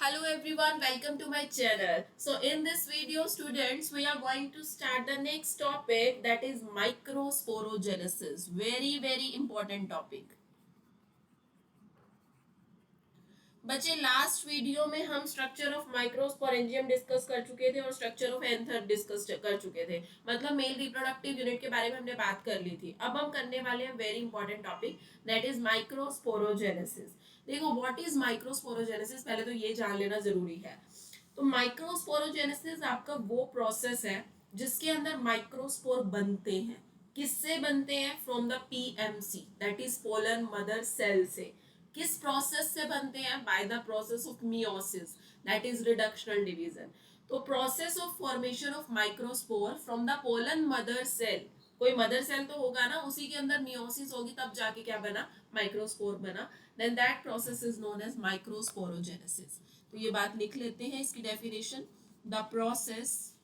Hello everyone, welcome to my channel. So in this video students, we are going to start the next topic, that is microsporogenesis. Very important topic. बच्चे last video में हम structure of microsporangium discuss कर चुके थे और structure of anther discuss कर चुके थे, मतलब मेल रिप्रोडक्टिव यूनिट के बारे में हमने बात कर ली थी. अब हम करने वाले हैं very important topic, that is microsporogenesis. देखो व्हाट इज माइक्रोस्पोरोजेनेसिस, पहले तो ये जान लेना जरूरी है. तो माइक्रोस्पोरोजेनेसिस आपका वो प्रोसेस है जिसके अंदर माइक्रोस्पोर बनते हैं. किससे बनते हैं? From the PMC, that is pollen mother cell से. किस प्रोसेस से बनते हैं? By the process of meiosis, that is reductional division. तो process of formation of microspore from the pollen mother cell, कोई मदर सेल तो होगा ना, उसी के अंदर मियोसिस होगी, तब जाके क्या बना? माइक्रोस्पोर बना. Then that process is known as microsporogenesis. तो ये बात लिख लेते हैं, इसकी definition. The process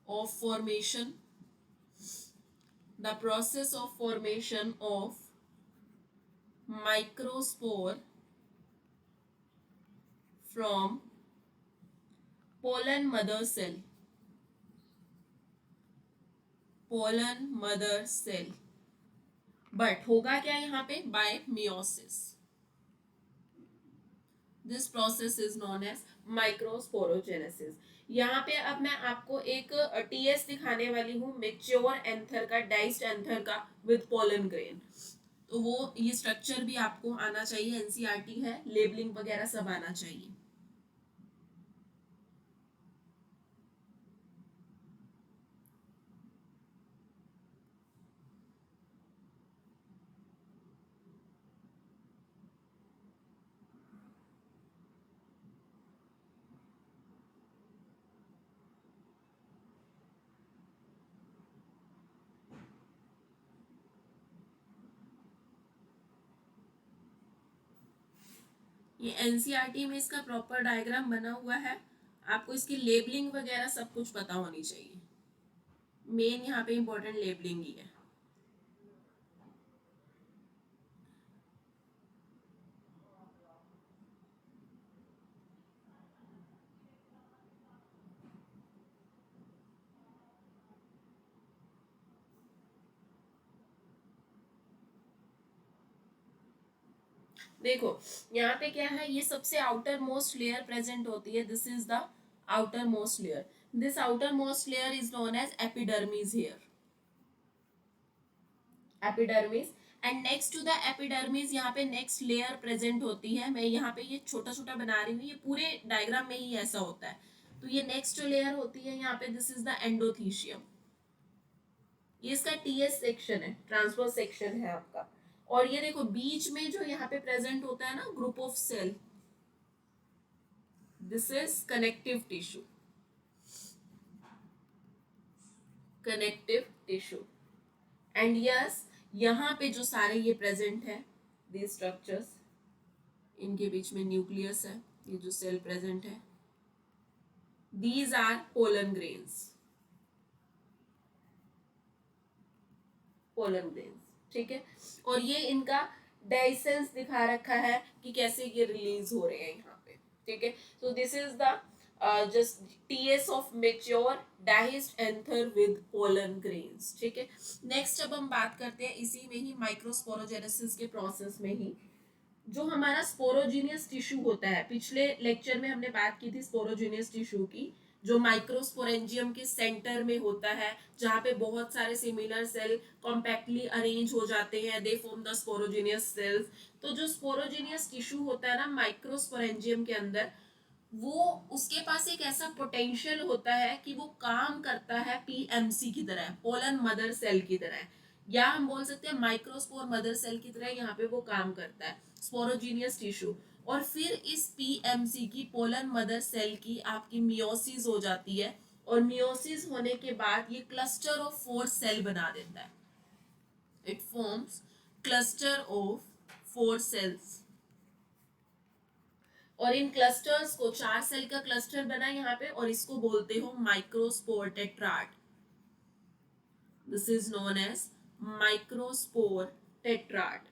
of formation, the process of formation of microspore from pollen mother cell, pollen mother cell, but होगा क्या यहाँ पे? By meiosis. This process is known as microsporogenesis. यहाँ पे अब मैं आपको एक टीएस दिखाने वाली हूँ, मेच्योर एंथर का, डाइस्ड एंथर का विद पोलन ग्रेन. तो वो ये स्ट्रक्चर भी आपको आना चाहिए, एनसीईआरटी है, लेबलिंग वगैरह सब आना चाहिए. ये एनसीईआरटी में इसका प्रॉपर डायग्राम बना हुआ है. आपको इसकी लेबलिंग वगैरह सब कुछ पता होनी चाहिए. मेन यहाँ पे इंपॉर्टेंट लेबलिंग ही है. देखो यहाँ पे क्या है, ये सबसे आउटर मोस्ट लेयर प्रेजेंट होती है. This is the outer most layer. This outer most layer is known as epidermis here, epidermis. And next to the epidermis यहाँ पे नेक्स्ट लेयर प्रेजेंट होती है. मैं यहाँ पे ये छोटा छोटा बना रही हूँ, ये पूरे डायग्राम में ही ऐसा होता है. तो ये नेक्स्ट लेयर होती है यहाँ पे, दिस इज द एंडोथीशियम. ये इसका टीएस सेक्शन है, ट्रांसफर सेक्शन है आपका. और ये देखो बीच में जो यहाँ पे प्रेजेंट होता है ना, group of cell, this is connective tissue, connective tissue. And yes, यहाँ पे जो सारे ये प्रेजेंट है, दीज स्ट्रक्चर्स, इनके बीच में न्यूक्लियस है, ये जो सेल प्रेजेंट है, these are pollen grains, pollen grains. ठीक है. और ये इनका डाइसेंस दिखा रखा है कि कैसे ये रिलीज हो रहे हैं यहाँ पे. ठीक है. So this is the just TS of mature diced anther with pollen grains. ठीक है. नेक्स्ट अब हम बात करते हैं इसी में ही, माइक्रोस्पोरोजेनेसिस के प्रोसेस में ही, जो हमारा स्पोरोजीनियस टिश्यू होता है. पिछले लेक्चर में हमने बात की थी स्पोरोजीनियस टिश्यू की, जो माइक्रोस्पोरेंजियम के सेंटर में होता है, जहाँ पे बहुत सारे सिमिलर सेल कॉम्पैक्टली अरेंज हो जाते हैं, they form the sporogenous cells. तो जो स्पोरोजीनियस टिश्यू होता है ना माइक्रोस्पोरेंजियम के अंदर, वो उसके पास एक ऐसा पोटेंशियल होता है कि वो काम करता है पीएमसी की तरह, पोलन मदर सेल की तरह, या हम बोल सकते हैं माइक्रोस्पोर मदर सेल की तरह यहाँ पे वो काम करता है, स्पोरोजीनियस टिश्यू. और फिर इस पीएमसी की, पोलन मदर सेल की, आपकी मियोसिस हो जाती है. और मियोसिस होने के बाद ये क्लस्टर ऑफ 4 सेल बना देता है. It forms cluster of 4 cells. और इन क्लस्टर्स को, 4 सेल का क्लस्टर बना यहाँ पे, और इसको बोलते हो microspore tetrad. This is known as microspore tetrad.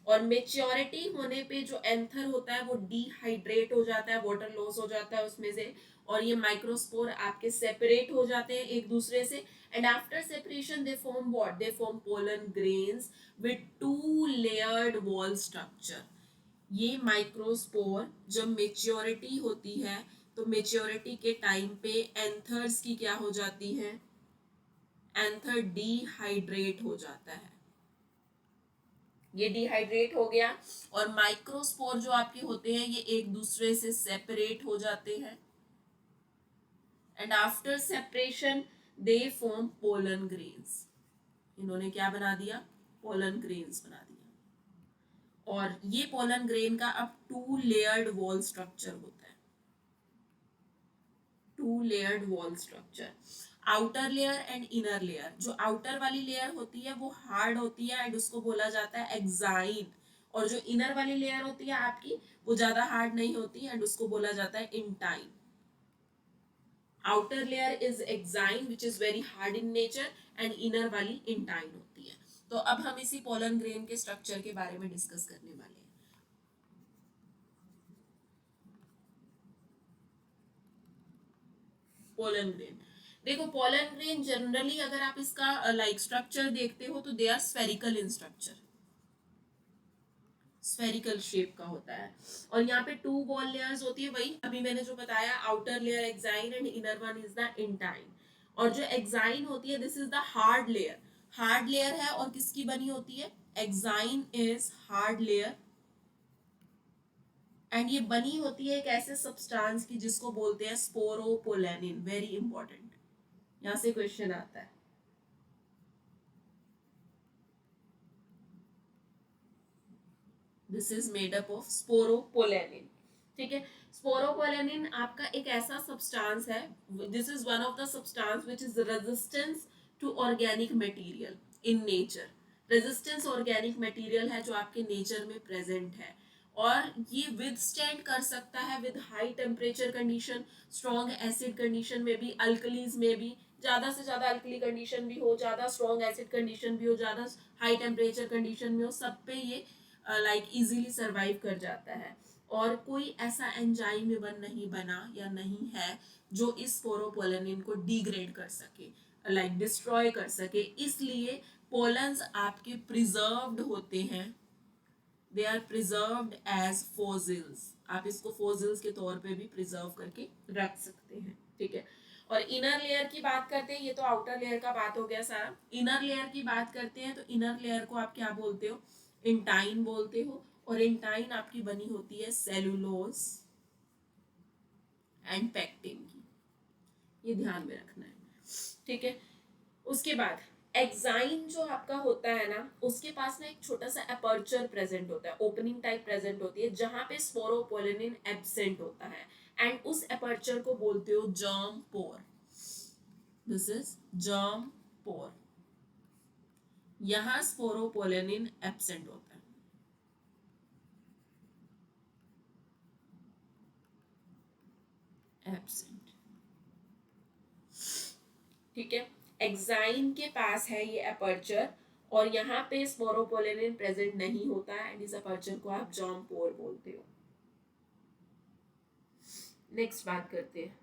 और मेच्योरिटी होने पे जो एंथर होता है वो डिहाइड्रेट हो जाता है, वाटर लॉस हो जाता है उसमें से, और ये माइक्रोस्पोर आपके सेपरेट हो जाते हैं एक दूसरे से, and after separation they form what, they form pollen grains with two layered wall structure. ये माइक्रोस्पोर जब मेच्योरिटी होती है तो मेच्योरिटी के टाइम पे एंथर्स की क्या हो जाती है, एंथर डिहाइड्रेट हो जाता है, ये डिहाइड्रेट हो गया, और माइक्रोस्पोर जो आपके होते हैं ये एक दूसरे से सेपरेट हो जाते हैं, and after separation they form pollen grains. इन्होंने क्या बना दिया, पोलन ग्रेन्स बना दिया, और ये पोलन ग्रेन का अब टू लेयर्ड वॉल स्ट्रक्चर होता है, to layered wall structure, outer layer and inner layer. जो आउटर वाली लेयर होती है वो हार्ड होती है एंड उसको बोला जाता है एक्साइन, और जो इनर वाली लेयर होती है आपकी वो ज्यादा हार्ड नहीं होती एंड उसको बोला जाता है intine. Outer layer is exine which is very hard in nature, and inner वाली इंटाइन होती है। तो अब हम इसी पोलन ग्रेन के स्ट्रक्चर के बारे में डिस्कस करने वाले हैं। पोलन ग्रेन, देखो पोलन ग्रेन जनरली अगर आप इसका लाइक स्ट्रक्चर देखते हो तो they are spherical in structure, spherical shape का होता है, और यहाँ पे टू वॉल लेयर्स होती है, वही अभी मैंने जो बताया, outer layer exine and inner one is the intine. और जो एक्साइन होती है this is the hard layer, hard layer है, और किसकी बनी होती है, exine is hard layer, and ये बनी होती है एक ऐसे सब्सटेंस की जिसको बोलते हैं स्पोरोपोलेनिन, वेरी इंपॉर्टेंट, यहाँ से क्वेश्चन आता है। This is made up of sporopollenin, ठीक है। स्पोरोपोलेनिन आपका एक ऐसा सब्सटेंस है, this is one of the substance which is resistance to organic material in nature, resistance organic material है जो आपके नेचर में प्रेजेंट है, और ये विदस्टैंड कर सकता है with high temperature condition, strong acid condition में भी, अल्कलीज में भी, ज्यादा से ज्यादा अल्कली कंडीशन भी हो, ज्यादा स्ट्रॉन्ग एसिड कंडीशन भी हो, ज्यादा हाई टेम्परेचर कंडीशन में हो, सब पे ये लाइक इजीली सरवाइव कर जाता है, और कोई ऐसा एंजाइम इवन नहीं बना या नहीं है जो इस स्पोरोपोलेनिन को डिग्रेड कर सके, लाइक डिस्ट्रॉय कर सके, इसलिए पोलन्स आपके प्रिजर्व्ड होते हैं, they are preserved as fossils, आप इसको फोसिल्स के तौर पे भी प्रिजर्व करके रख सकते हैं, ठीक है। और इनर लेयर की बात करते हैं, ये तो आउटर लेयर का बात हो गया सारा, इनर लेयर की बात करते हैं तो इनर लेयर को आप क्या बोलते हो, इंटाइन बोलते हो, और इंटाइन आपकी बनी होती है सेलुलोज एंड पेक्टिन की, ये ध्यान में रखना है, ठीक है। उसके बाद एक्साइन जो आपका होता है ना, उसके पास ना एक छोटा सा अपर्चर प्रेजेंट होता है, ओपनिंग टाइप प्रेजेंट होती है जहां पे स्पोरोपोलेनिन एब्सेंट होता है, एंड उस अपर्चर को बोलते हो germ pore, this is germ pore, यहां स्पोरोपोलेनिन एब्सेंट होता है, एब्सेंट, ठीक है। एक्साइन के पास है ये अपर्चर, और यहाँ पे स्पोरोपोलेनिन प्रेजेंट नहीं होता है, एंड इस अपर्चर को आप जर्म पोर बोलते हो। नेक्स्ट बात करते हैं,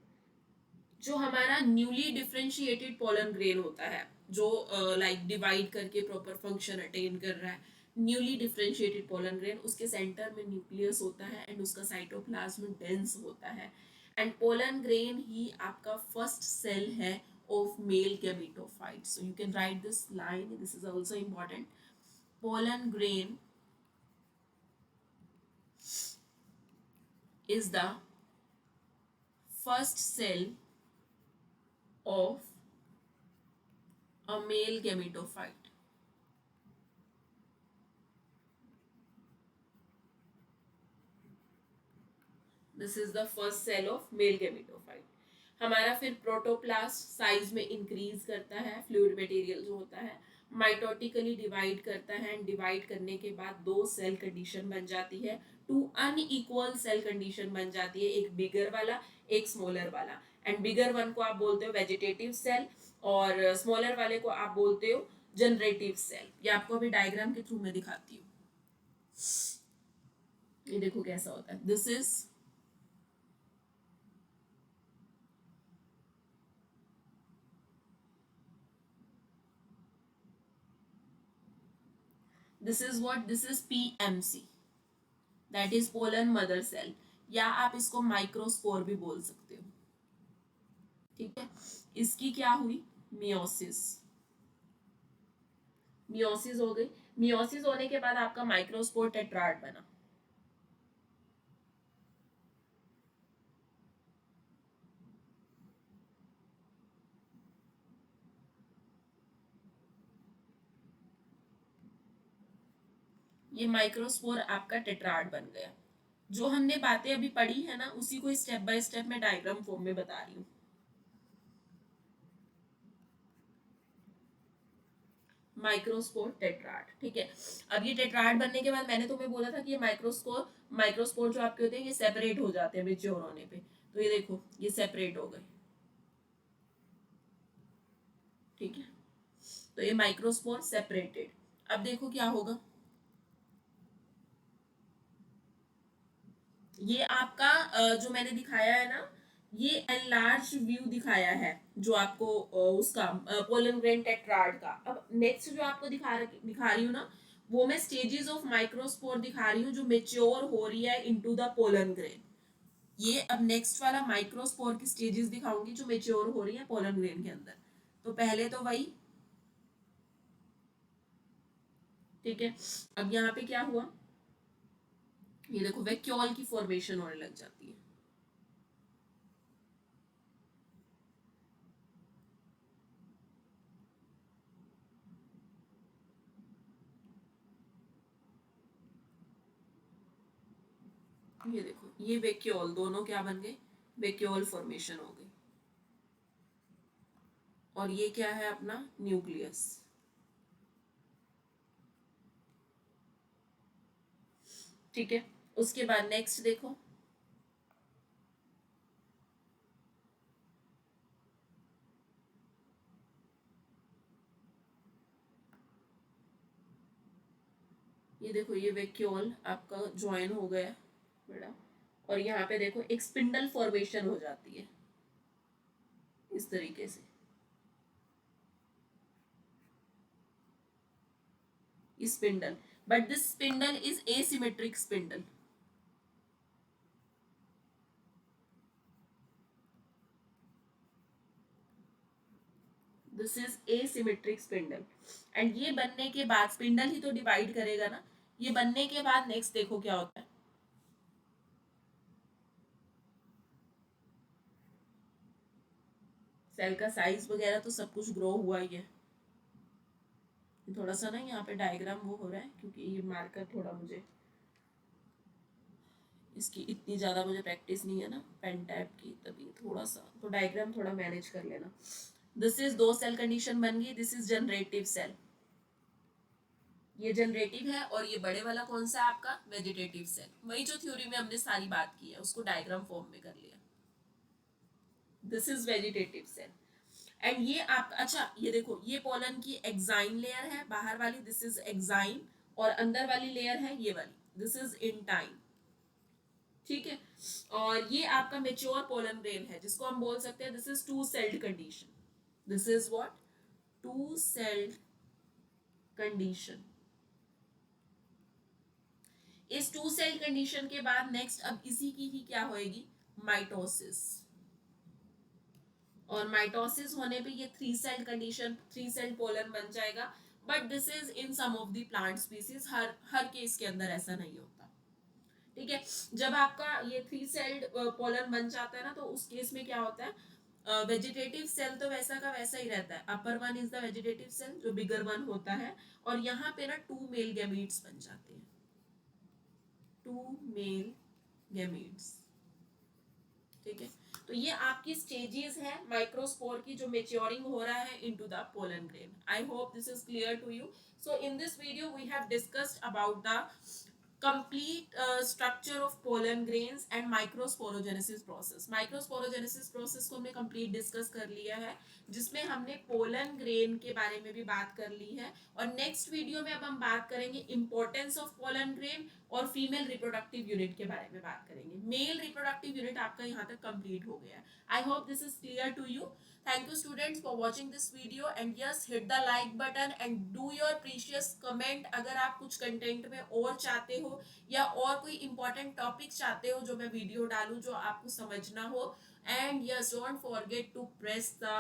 जो हमारा न्यूली डिफरेंशिएटेड पोलन ग्रेन होता है, जो लाइक डिवाइड करके प्रॉपर फंक्शन अटेन कर रहा है, न्यूली डिफरेंशिएटेड पोलन ग्रेन, उसके सेंटर में न्यूक्लियस होता है एंड उसका साइटोप्लाज्म डेंस होता है, एंड पोलन ग्रेन ही आपका फर्स्ट सेल है of male gametophyte. So you can write this line, this is also important. Pollen grain is the first cell of a male gametophyte. This is the first cell of male gametophyte. हमारा फिर protoplast size में increase करता है, fluid material जो होता है, mitotically divide करता है, एंड डिवाइड करने के बाद दो सेल कंडीशन बन जाती है, टू अनइक्वल सेल कंडीशन बन जाती है, एक बिगर वाला एक स्मॉलर वाला, एंड बिगर वन को आप बोलते हो वेजिटेटिव सेल, और स्मॉलर वाले को आप बोलते हो जनरेटिव सेल। ये आपको अभी डायग्राम के थ्रू में दिखाती हूँ। ये देखो कैसा होता है, this is PMC, that is pollen mother cell, या आप इसको माइक्रोस्पोर भी बोल सकते हो। ठीक है, इसकी क्या हुई, मियोसिस, मियोसिस हो गई। मियोसिस होने के बाद आपका माइक्रोस्पोर टेट्राड बना। ये माइक्रोस्पोर आपका टेट्राड बन गया। जो हमने बातें अभी पढ़ी है ना, उसी को स्टेप बाय स्टेप मैं डायग्राम फॉर्म में बता रही हूँ। माइक्रोस्पोर टेट्राड, ठीक है। अब ये टेट्राड बनने के बाद मैंने तुम्हें बोला था कि ये माइक्रोस्पोर जो आपके होते हैं ये सेपरेट हो जाते हैं मेच्योर होने पे। तो ये देखो ये सेपरेट हो गए, ठीक है। तो ये माइक्रोस्पोर सेपरेटेड। अब देखो क्या होगा, ये आपका जो मैंने दिखाया है ना, ये एनलार्ज व्यू दिखाया है जो आपको उसका पोलन ग्रेन टेट्राड का। अब नेक्स्ट जो आपको दिखा रही हूँ ना, वो मैं स्टेजेस ऑफ माइक्रोस्पोर दिखा रही हूँ जो मेच्योर हो रही है इनटू द पोलन ग्रेन। ये अब नेक्स्ट वाला माइक्रोस्पोर की स्टेजेस दिखाऊंगी जो मेच्योर हो रही है पोलन ग्रेन के अंदर। तो पहले तो वही, ठीक है। अब यहाँ पे क्या हुआ, ये देखो वैक्यूल की फॉर्मेशन होने लग जाती है। ये देखो ये वैक्यूल दोनों क्या बन गए, वैक्यूल फॉर्मेशन हो गई। और ये क्या है अपना न्यूक्लियस। ठीक है, उसके बाद नेक्स्ट देखो, ये देखो ये वैक्यूल आपका ज्वाइन हो गया बड़ा। और यहाँ पे देखो एक स्पिंडल फॉर्मेशन हो जाती है इस तरीके से। Spindle, but this spindle is asymmetric spindle. This is asymmetric spindle. And ये बनने के बाद स्पिंडल ही तो डिवाइड करेगा ना, ये बनने के बाद नेक्स्ट देखो क्या होता है, सेल का साइज वगैरह तो सब कुछ ग्रो हुआ ही है। थोड़ा सा ना यहाँ पे डायग्राम वो हो रहा है क्योंकि ये मार्कर थोड़ा मुझे इसकी इतनी ज़्यादा मुझे प्रैक्टिस नहीं है ना पेन टैप की, तभी थोड़ा सा तो डायग्राम थोड़ा मैनेज कर लेना। दिस इज दो सेल कंडीशन बन गई, दिस इज जनरेटिव सेल, ये जनरेटिव है। और ये बड़े वाला कौन सा है आपका वेजिटेटिव सेल, वही जो थ्योरी में हमने सारी बात की है उसको डायग्राम फॉर्म में कर लिया। This is vegetative cell. And ये आप अच्छा ये देखो ये पोलन की एक्साइन लेयर है बाहर वाली, दिस इज एक्साइन। और अंदर वाली लेयर है ये वाली, दिस इज इंटाइन। ठीक है, और ये आपका मेच्योर पोलन ग्रेन है जिसको हम बोल सकते हैं this is two celled condition. This is what, two celled condition. इस टू सेल कंडीशन के बाद नेक्स्ट अब इसी की ही क्या होएगी, माइटोसिस। और माइटोसिस होने पे ये three cell condition, three cell pollen बन जाएगा। But this is in some of the plant species, हर केस के अंदर ऐसा नहीं होता। ठीक है, जब आपका ये थ्री सेल्ड पोलन बन जाता है ना, तो उस केस में क्या होता है, वेजिटेटिव सेल तो वैसा का वैसा ही रहता है। Upper one is the vegetative cell जो बिगर वन होता है, और यहाँ पे ना टू मेल गैमीट्स बन जाते हैं, टू मेल गैमीट्स। ठीक है, तो ये आपकी स्टेजेस है माइक्रोस्पोर की जो मेच्योरिंग हो रहा है into the pollen grain. I hope this is clear to you. So in this video we have discussed about the complete structure of pollen grains and microsporogenesis process. Microsporogenesis process को हमने complete discuss कर लिया है, जिसमें हमने pollen grain के बारे में भी बात कर ली है, और next video में अब हम बात करेंगे importance of pollen grain और female reproductive unit के बारे में बात करेंगे. Male reproductive unit आपका यहाँ तक complete हो गया है. I hope this is clear to you. Thank you students for watching this video, and yes, hit the like button and do your precious comment अगर आप कुछ कंटेंट में और चाहते हो या और कोई important topic चाहते हो जो मैं वीडियो डालूं जो आपको समझना हो. And yes, don't forget to press the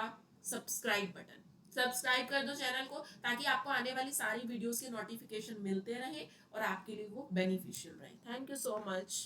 subscribe button. Subscribe कर दो चैनल को ताकि आपको आने वाली सारी वीडियोस के नोटिफिकेशन मिलते रहे और आपके लिए वो बेनिफिशियल रहे. Thank you so much.